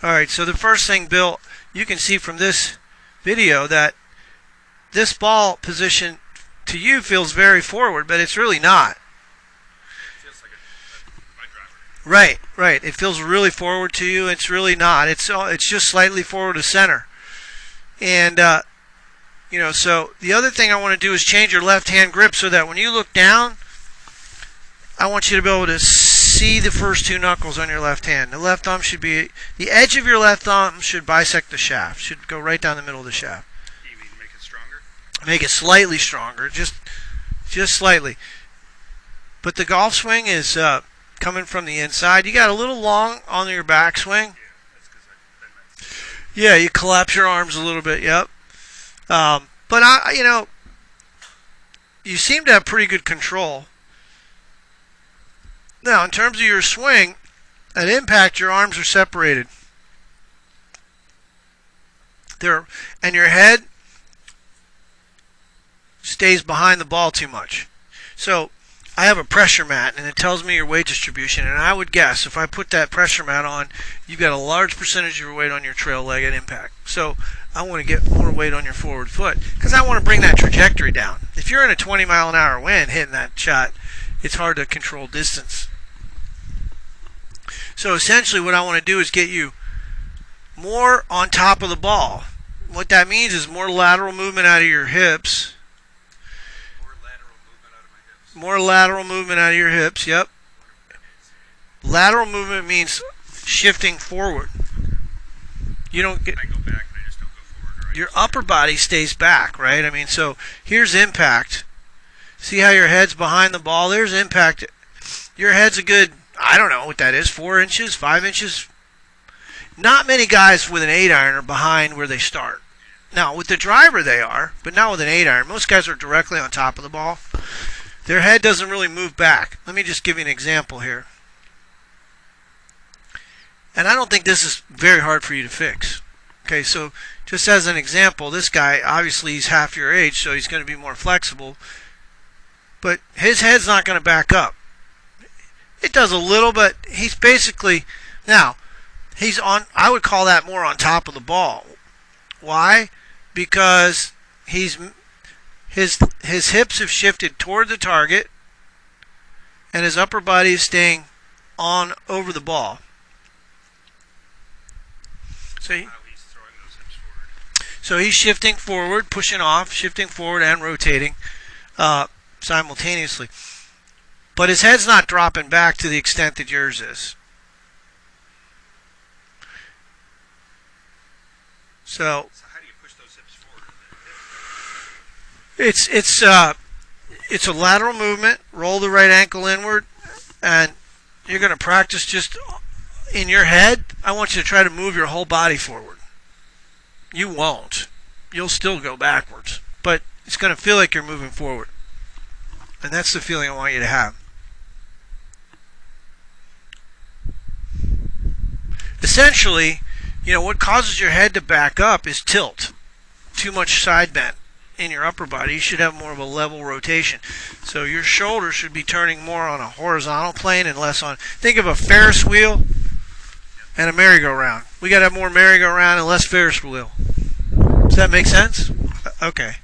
Alright, so the first thing, Bill, you can see from this video that this ball position to you feels very forward, but it's really not. It feels like my driver. Right. It feels really forward to you. It's really not. It's just slightly forward to center. And so the other thing I want to do is change your left hand grip so that when you look down, I want you to be able to see the first two knuckles on your left hand. The left thumb should be, the edge of your left thumb should bisect the shaft. Should go right down the middle of the shaft. You mean make it stronger? Make it slightly stronger, just slightly. But the golf swing is coming from the inside. You got a little long on your backswing. Yeah, that's because I bend my. Yeah, you collapse your arms a little bit. Yep. But you seem to have pretty good control. Now, in terms of your swing, at impact, your arms are separated. And your head stays behind the ball too much. So, I have a pressure mat, and it tells me your weight distribution. And I would guess, if I put that pressure mat on, you've got a large percentage of your weight on your trail leg at impact. So, I want to get more weight on your forward foot because I want to bring that trajectory down. If you're in a 20-mile-an-hour wind hitting that shot, it's hard to control distance. So essentially what I want to do is get you more on top of the ball. What that means is more lateral movement out of your hips. More lateral movement out of your hips, yep. Lateral movement means shifting forward. You don't get... I go back and I just don't go forward. Your upper body stays back, right? I mean, so here's impact. See how your head's behind the ball? There's impact. Your head's a good, I don't know what that is, 4 inches, 5 inches. Not many guys with an 8-iron are behind where they start. Now, with the driver they are, but not with an 8-iron. Most guys are directly on top of the ball. Their head doesn't really move back. Let me just give you an example here. And I don't think this is very hard for you to fix. Okay, so just as an example, this guy, obviously he's half your age, so he's going to be more flexible. But his head's not going to back up. It does a little, but he's basically, now, he's on, I would call that more on top of the ball. Why? Because his hips have shifted toward the target, and his upper body is staying on over the ball. So he's shifting forward, pushing off, shifting forward and rotating simultaneously. But his head's not dropping back to the extent that yours is. So how do you push those hips forward? It's a lateral movement. Roll the right ankle inward, and you're going to practice just in your head. I want you to try to move your whole body forward. You won't. You'll still go backwards, but it's going to feel like you're moving forward. And that's the feeling I want you to have. Essentially, what causes your head to back up is tilt. Too much side bend in your upper body. You should have more of a level rotation. So your shoulders should be turning more on a horizontal plane and less on... Think of a Ferris wheel and a merry-go-round. We got to have more merry-go-round and less Ferris wheel. Does that make sense? Okay.